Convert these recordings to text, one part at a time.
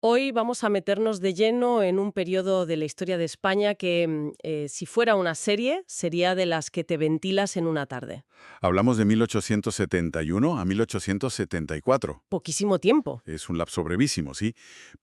Hoy vamos a meternos de lleno en un periodo de la historia de España que, si fuera una serie, sería de las que te ventilas en una tarde. Hablamos de 1871 a 1874. Poquísimo tiempo. Es un lapso brevísimo, sí,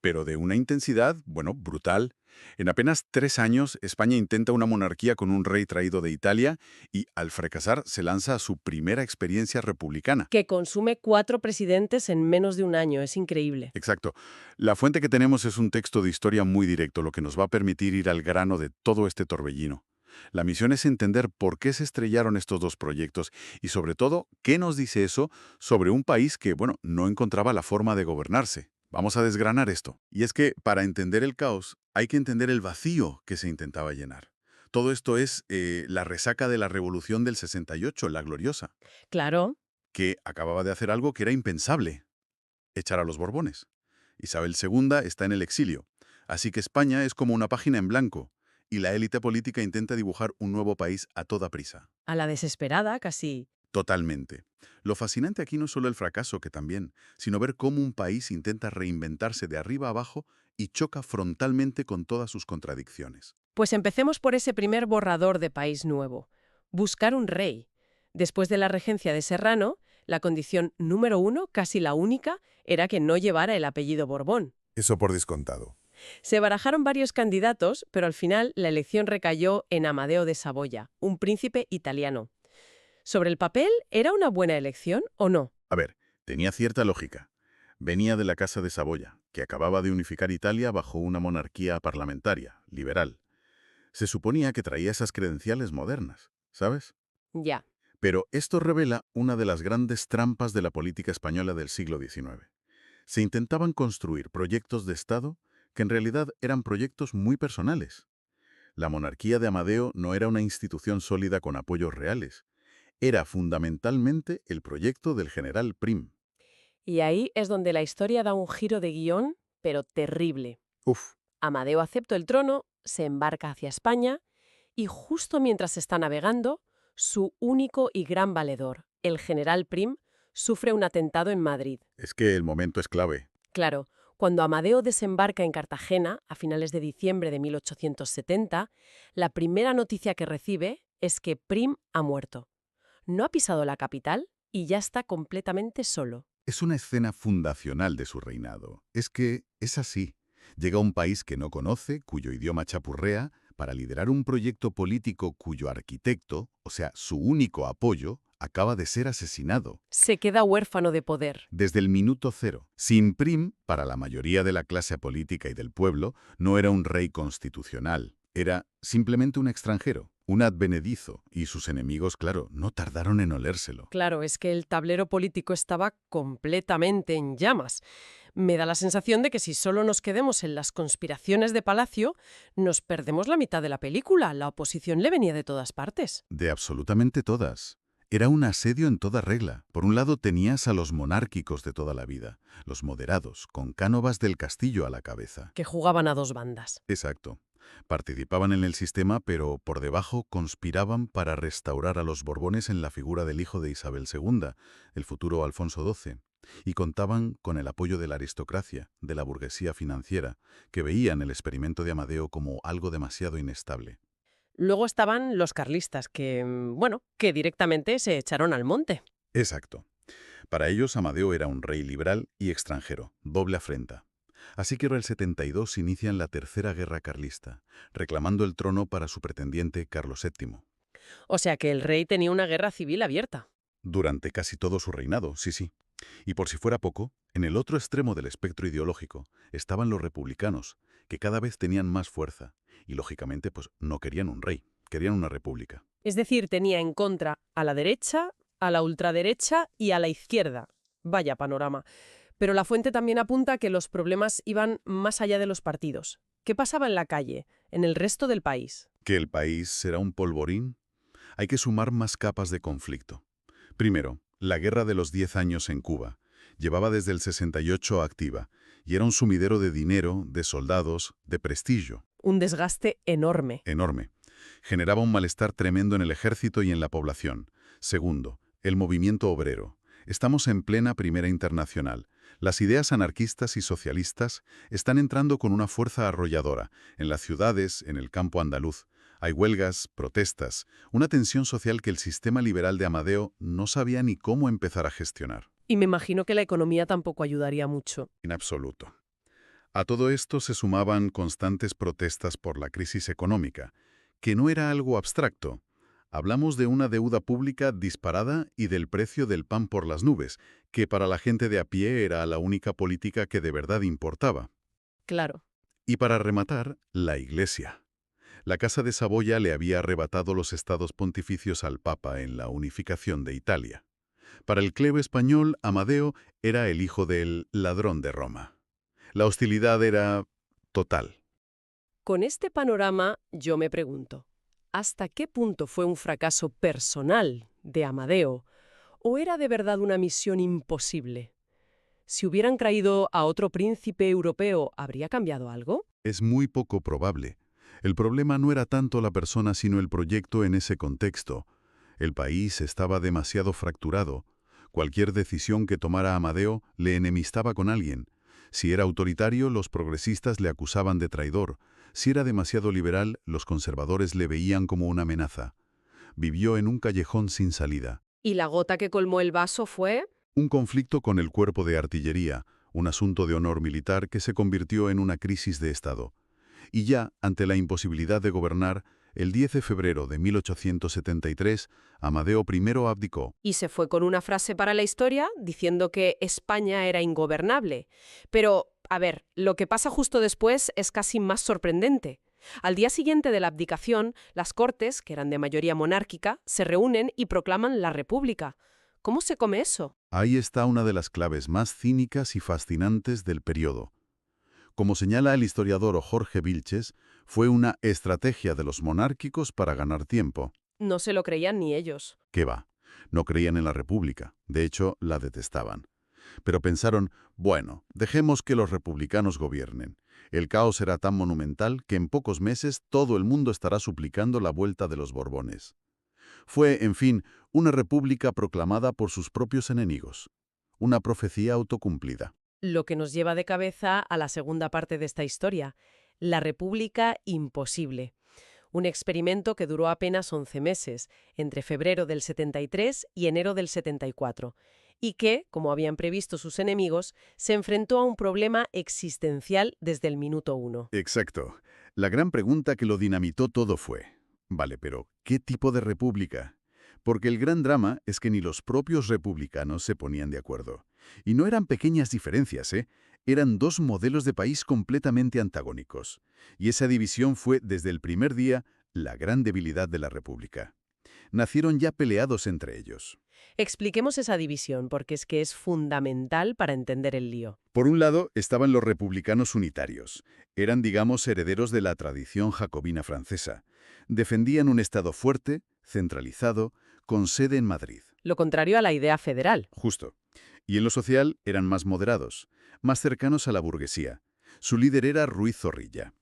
pero de una intensidad, bueno, brutal. En apenas 3 años, España intenta una monarquía con un rey traído de Italia y, al fracasar, se lanza a su primera experiencia republicana. Que consume 4 presidentes en menos de un año. Es increíble. Exacto. La fuente que tenemos es un texto de historia muy directo, lo que nos va a permitir ir al grano de todo este torbellino. La misión es entender por qué se estrellaron estos dos proyectos y, sobre todo, qué nos dice eso sobre un país que, bueno, no encontraba la forma de gobernarse. Vamos a desgranar esto. Y es que, para entender el caos, hay que entender el vacío que se intentaba llenar. Todo esto es la resaca de la Revolución del 68, la gloriosa, Claro. que acababa de hacer algo que era impensable: echar a los Borbones. Isabel II está en el exilio, así que España es como una página en blanco, y la élite política intenta dibujar un nuevo país a toda prisa. A la desesperada, casi. Totalmente. Lo fascinante aquí no es solo el fracaso, que también, sino ver cómo un país intenta reinventarse de arriba a abajo y choca frontalmente con todas sus contradicciones. Pues empecemos por ese primer borrador de país nuevo. Buscar un rey. Después de la regencia de Serrano, la condición número 1, casi la única, era que no llevara el apellido Borbón. Eso por descontado. Se barajaron varios candidatos, pero al final la elección recayó en Amadeo de Saboya, un príncipe italiano. ¿Sobre el papel era una buena elección o no? A ver, tenía cierta lógica. Venía de la Casa de Saboya, que acababa de unificar Italia bajo una monarquía parlamentaria, liberal. Se suponía que traía esas credenciales modernas, ¿sabes? Ya. Pero esto revela una de las grandes trampas de la política española del siglo XIX. Se intentaban construir proyectos de Estado que en realidad eran proyectos muy personales. La monarquía de Amadeo no era una institución sólida con apoyos reales. Era fundamentalmente el proyecto del general Prim. Y ahí es donde la historia da un giro de guión, pero terrible. Uf, Amadeo acepta el trono, se embarca hacia España y justo mientras está navegando, su único y gran valedor, el general Prim, sufre un atentado en Madrid. es que el momento es clave. Claro, cuando Amadeo desembarca en Cartagena a finales de diciembre de 1870, la primera noticia que recibe es que Prim ha muerto. No ha pisado la capital y ya está completamente solo. Es una escena fundacional de su reinado. Es que es así. Llega a un país que no conoce, cuyo idioma chapurrea, para liderar un proyecto político cuyo arquitecto, o sea, su único apoyo, acaba de ser asesinado. Se queda huérfano de poder. Desde el minuto cero. Sin Prim, para la mayoría de la clase política y del pueblo, no era un rey constitucional. Era simplemente un extranjero, un advenedizo, y sus enemigos, claro, no tardaron en olérselo. Claro, es que el tablero político estaba completamente en llamas. Me da la sensación de que si solo nos quedemos en las conspiraciones de Palacio, nos perdemos la mitad de la película. La oposición le venía de todas partes. De absolutamente todas. Era un asedio en toda regla. Por un lado tenías a los monárquicos de toda la vida, los moderados, con Cánovas del Castillo a la cabeza. Que jugaban a dos bandas. Exacto. Participaban en el sistema, pero por debajo conspiraban para restaurar a los Borbones en la figura del hijo de Isabel II, el futuro Alfonso XII, y contaban con el apoyo de la aristocracia, de la burguesía financiera, que veían el experimento de Amadeo como algo demasiado inestable. Luego estaban los carlistas, que, bueno, que directamente se echaron al monte. Exacto. Para ellos, Amadeo era un rey liberal y extranjero, doble afrenta. Así que en el 72 inician la Tercera Guerra Carlista, reclamando el trono para su pretendiente Carlos VII. O sea que el rey tenía una guerra civil abierta. Durante casi todo su reinado, sí, sí. Y por si fuera poco, en el otro extremo del espectro ideológico estaban los republicanos, que cada vez tenían más fuerza, y lógicamente pues no querían un rey, querían una república. Es decir, tenía en contra a la derecha, a la ultraderecha y a la izquierda. Vaya panorama. Pero la fuente también apunta que los problemas iban más allá de los partidos. ¿Qué pasaba en la calle, en el resto del país? ¿Que el país será un polvorín? Hay que sumar más capas de conflicto. Primero, la Guerra de los 10 años en Cuba. Llevaba desde el 68 activa, y era un sumidero de dinero, de soldados, de prestigio. Un desgaste enorme. Enorme. Generaba un malestar tremendo en el ejército y en la población. Segundo, el movimiento obrero. Estamos en plena Primera Internacional. Las ideas anarquistas y socialistas están entrando con una fuerza arrolladora, en las ciudades, en el campo andaluz. Hay huelgas, protestas, una tensión social que el sistema liberal de Amadeo no sabía ni cómo empezar a gestionar. Y me imagino que la economía tampoco ayudaría mucho. En absoluto. A todo esto se sumaban constantes protestas por la crisis económica, que no era algo abstracto. Hablamos de una deuda pública disparada y del precio del pan por las nubes, que para la gente de a pie era la única política que de verdad importaba. Claro. Y para rematar, la Iglesia. La Casa de Saboya le había arrebatado los estados pontificios al Papa en la unificación de Italia. Para el clero español, Amadeo era el hijo del ladrón de Roma. La hostilidad era total. Con este panorama, yo me pregunto, ¿hasta qué punto fue un fracaso personal de Amadeo o era de verdad una misión imposible? Si hubieran traído a otro príncipe europeo, ¿habría cambiado algo? Es muy poco probable. El problema no era tanto la persona sino el proyecto en ese contexto. El país estaba demasiado fracturado. Cualquier decisión que tomara Amadeo le enemistaba con alguien. Si era autoritario, los progresistas le acusaban de traidor. Si era demasiado liberal, los conservadores le veían como una amenaza. Vivió en un callejón sin salida. ¿Y la gota que colmó el vaso fue? Un conflicto con el cuerpo de artillería, un asunto de honor militar que se convirtió en una crisis de Estado. Y ya, ante la imposibilidad de gobernar, el 10 de febrero de 1873, Amadeo I abdicó. Y se fue con una frase para la historia diciendo que España era ingobernable. Pero, a ver, lo que pasa justo después es casi más sorprendente. Al día siguiente de la abdicación, las Cortes, que eran de mayoría monárquica, se reúnen y proclaman la República. ¿Cómo se come eso? Ahí está una de las claves más cínicas y fascinantes del periodo. Como señala el historiador Jorge Vilches, fue una estrategia de los monárquicos para ganar tiempo. No se lo creían ni ellos. ¿Qué va? No creían en la República, de hecho, la detestaban. Pero pensaron, bueno, dejemos que los republicanos gobiernen. El caos será tan monumental que en pocos meses todo el mundo estará suplicando la vuelta de los Borbones. Fue, en fin, una república proclamada por sus propios enemigos. Una profecía autocumplida. Lo que nos lleva de cabeza a la segunda parte de esta historia, la República imposible. Un experimento que duró apenas 11 meses, entre febrero del 73 y enero del 74, y que, como habían previsto sus enemigos, se enfrentó a un problema existencial desde el minuto 1. Exacto. La gran pregunta que lo dinamitó todo fue, vale, pero ¿qué tipo de república? Porque el gran drama es que ni los propios republicanos se ponían de acuerdo. Y no eran pequeñas diferencias, ¿eh? Eran dos modelos de país completamente antagónicos. Y esa división fue, desde el primer día, la gran debilidad de la República. Nacieron ya peleados entre ellos. Expliquemos esa división, porque es que es fundamental para entender el lío. Por un lado, estaban los republicanos unitarios. Eran, digamos, herederos de la tradición jacobina francesa. Defendían un Estado fuerte, centralizado, con sede en Madrid. Lo contrario a la idea federal. Justo. Y en lo social eran más moderados, más cercanos a la burguesía. Su líder era Ruiz Zorrilla.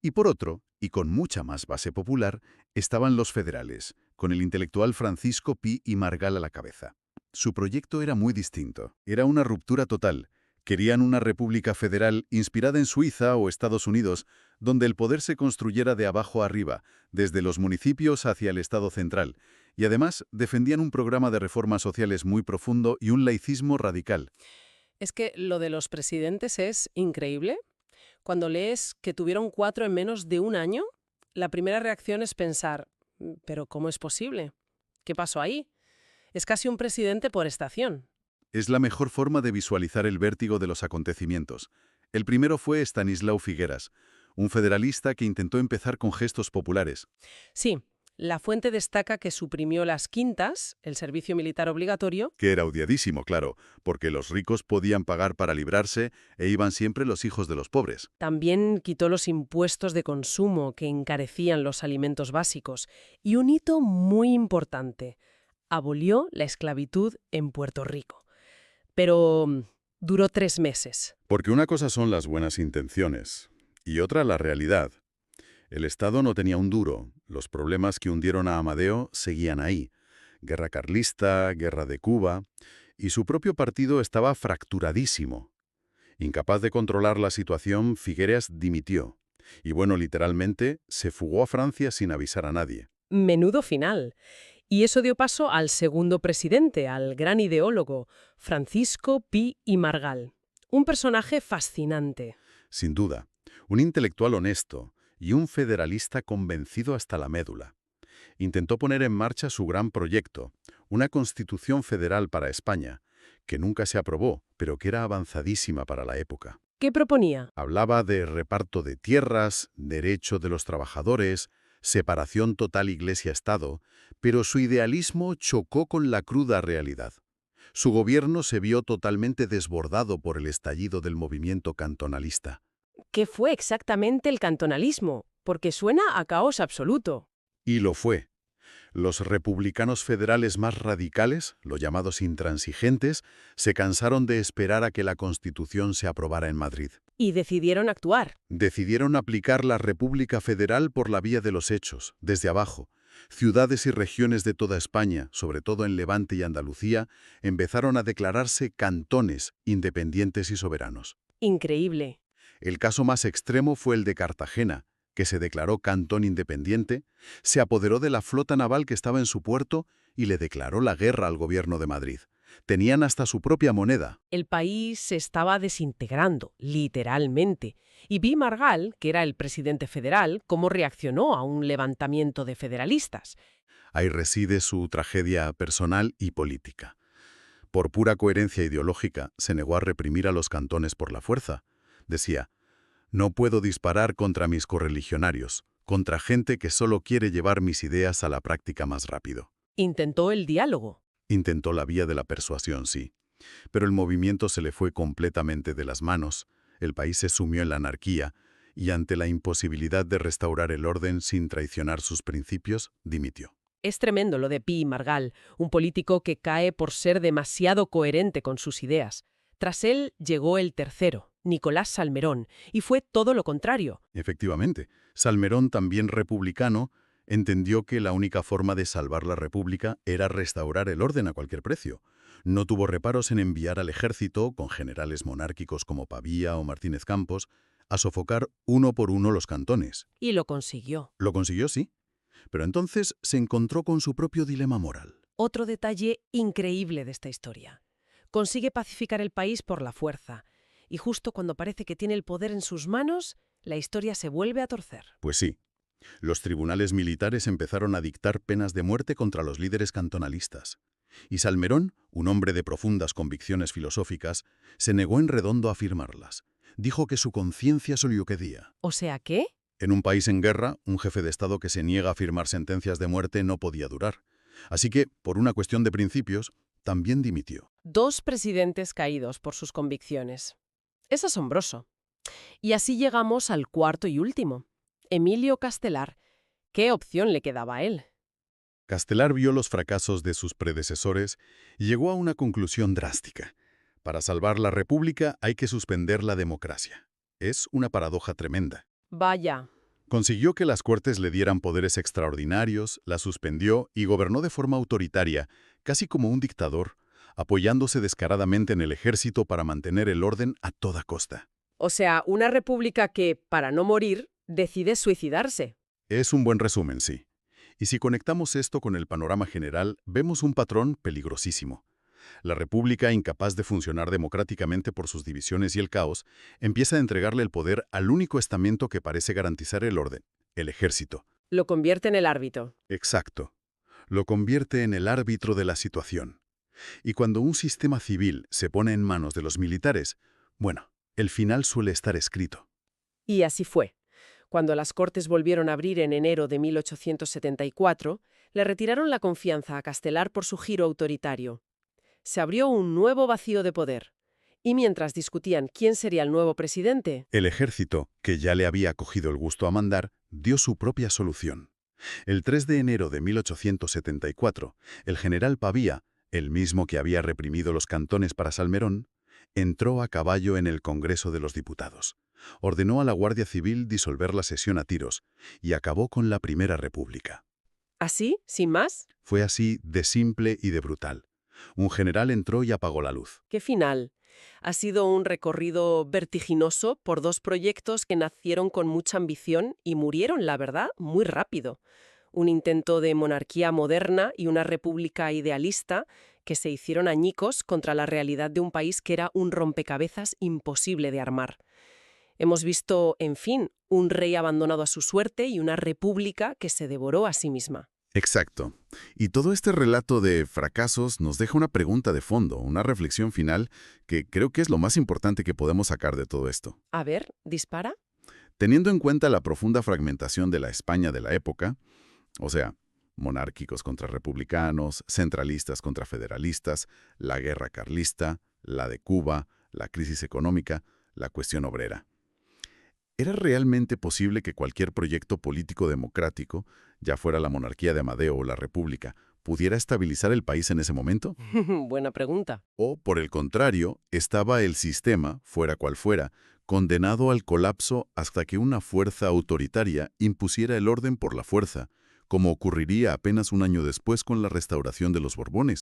Y por otro, y con mucha más base popular, estaban los federales, con el intelectual Francisco Pi y Margal a la cabeza. Su proyecto era muy distinto. Era una ruptura total. Querían una república federal inspirada en Suiza o Estados Unidos, donde el poder se construyera de abajo arriba, desde los municipios hacia el Estado central. Y además defendían un programa de reformas sociales muy profundo y un laicismo radical. Es que lo de los presidentes es increíble. Cuando lees que tuvieron 4 en menos de un año, la primera reacción es pensar, ¿pero cómo es posible? ¿Qué pasó ahí? Es casi un presidente por estación. Es la mejor forma de visualizar el vértigo de los acontecimientos. El primero fue Estanislao Figueras, un federalista que intentó empezar con gestos populares. Sí, la fuente destaca que suprimió las quintas, el servicio militar obligatorio. Que era odiadísimo, claro, porque los ricos podían pagar para librarse e iban siempre los hijos de los pobres. También quitó los impuestos de consumo que encarecían los alimentos básicos. Y un hito muy importante, abolió la esclavitud en Puerto Rico. Pero duró 3 meses. Porque una cosa son las buenas intenciones y otra la realidad. El Estado no tenía un duro. Los problemas que hundieron a Amadeo seguían ahí. Guerra carlista, guerra de Cuba. Y su propio partido estaba fracturadísimo. Incapaz de controlar la situación, Figueras dimitió. Y bueno, literalmente, se fugó a Francia sin avisar a nadie. Menudo final. Y eso dio paso al segundo presidente, al gran ideólogo, Francisco Pi y Margall. Un personaje fascinante. Sin duda, un intelectual honesto y un federalista convencido hasta la médula. Intentó poner en marcha su gran proyecto, una constitución federal para España, que nunca se aprobó, pero que era avanzadísima para la época. ¿Qué proponía? Hablaba de reparto de tierras, derecho de los trabajadores, separación total Iglesia-Estado, pero su idealismo chocó con la cruda realidad. Su gobierno se vio totalmente desbordado por el estallido del movimiento cantonalista. ¿Qué fue exactamente el cantonalismo? Porque suena a caos absoluto. Y lo fue. Los republicanos federales más radicales, los llamados intransigentes, se cansaron de esperar a que la Constitución se aprobara en Madrid. Y decidieron actuar. Decidieron aplicar la República Federal por la vía de los hechos, desde abajo. Ciudades y regiones de toda España, sobre todo en Levante y Andalucía, empezaron a declararse cantones, independientes y soberanos. Increíble. El caso más extremo fue el de Cartagena, que se declaró cantón independiente, se apoderó de la flota naval que estaba en su puerto y le declaró la guerra al gobierno de Madrid. Tenían hasta su propia moneda. El país se estaba desintegrando, literalmente. Y vi Margall, que era el presidente federal, cómo reaccionó a un levantamiento de federalistas. Ahí reside su tragedia personal y política. Por pura coherencia ideológica, se negó a reprimir a los cantones por la fuerza. Decía: no puedo disparar contra mis correligionarios, contra gente que solo quiere llevar mis ideas a la práctica más rápido. Intentó el diálogo. Intentó la vía de la persuasión, sí. Pero el movimiento se le fue completamente de las manos, el país se sumió en la anarquía, y ante la imposibilidad de restaurar el orden sin traicionar sus principios, dimitió. Es tremendo lo de Pi y Margall, un político que cae por ser demasiado coherente con sus ideas. Tras él llegó el tercero, Nicolás Salmerón, y fue todo lo contrario. Efectivamente, Salmerón, también republicano, entendió que la única forma de salvar la República era restaurar el orden a cualquier precio. No tuvo reparos en enviar al ejército, con generales monárquicos como Pavía o Martínez Campos, a sofocar uno por uno los cantones. Y lo consiguió. Lo consiguió, sí, pero entonces se encontró con su propio dilema moral. Otro detalle increíble de esta historia. Consigue pacificar el país por la fuerza, y justo cuando parece que tiene el poder en sus manos, la historia se vuelve a torcer. Pues sí. Los tribunales militares empezaron a dictar penas de muerte contra los líderes cantonalistas. Y Salmerón, un hombre de profundas convicciones filosóficas, se negó en redondo a firmarlas. Dijo que su conciencia se lo pedía. ¿O sea qué? En un país en guerra, un jefe de Estado que se niega a firmar sentencias de muerte no podía durar. Así que, por una cuestión de principios, también dimitió. 2 presidentes caídos por sus convicciones. Es asombroso. Y así llegamos al cuarto y último. Emilio Castelar. ¿Qué opción le quedaba a él? Castelar vio los fracasos de sus predecesores y llegó a una conclusión drástica. Para salvar la República hay que suspender la democracia. Es una paradoja tremenda. Vaya. Consiguió que las Cortes le dieran poderes extraordinarios, la suspendió y gobernó de forma autoritaria, casi como un dictador, apoyándose descaradamente en el ejército para mantener el orden a toda costa. O sea, una república que, para no morir, decide suicidarse. Es un buen resumen, sí. Y si conectamos esto con el panorama general, vemos un patrón peligrosísimo. La República, incapaz de funcionar democráticamente por sus divisiones y el caos, empieza a entregarle el poder al único estamento que parece garantizar el orden, el ejército. Lo convierte en el árbitro. Exacto. Lo convierte en el árbitro de la situación. Y cuando un sistema civil se pone en manos de los militares, bueno, el final suele estar escrito. Y así fue. Cuando las Cortes volvieron a abrir en enero de 1874, le retiraron la confianza a Castelar por su giro autoritario. Se abrió un nuevo vacío de poder. Y mientras discutían quién sería el nuevo presidente, El ejército, que ya le había cogido el gusto a mandar, dio su propia solución. El 3 de enero de 1874, el general Pavía, el mismo que había reprimido los cantones para Salmerón, entró a caballo en el Congreso de los Diputados. Ordenó a la Guardia Civil disolver la sesión a tiros y acabó con la Primera República. así, sin más, Fue así de simple y de brutal. Un general entró y apagó la luz. ¿qué final? Ha sido un recorrido vertiginoso por dos proyectos que nacieron con mucha ambición y murieron, la verdad, muy rápido. Un intento de monarquía moderna y una república idealista que se hicieron añicos contra la realidad de un país que era un rompecabezas imposible de armar. Hemos visto, en fin, un rey abandonado a su suerte y una república que se devoró a sí misma. Exacto. Y todo este relato de fracasos nos deja una pregunta de fondo, una reflexión final que creo que es lo más importante que podemos sacar de todo esto. A ver, dispara. Teniendo en cuenta la profunda fragmentación de la España de la época, o sea, monárquicos contra republicanos, centralistas contra federalistas, la guerra carlista, la de Cuba, la crisis económica, la cuestión obrera. ¿Era realmente posible que cualquier proyecto político democrático, ya fuera la monarquía de Amadeo o la república, pudiera estabilizar el país en ese momento? Buena pregunta. ¿O, por el contrario, estaba el sistema, fuera cual fuera, condenado al colapso hasta que una fuerza autoritaria impusiera el orden por la fuerza, como ocurriría apenas un año después con la restauración de los Borbones?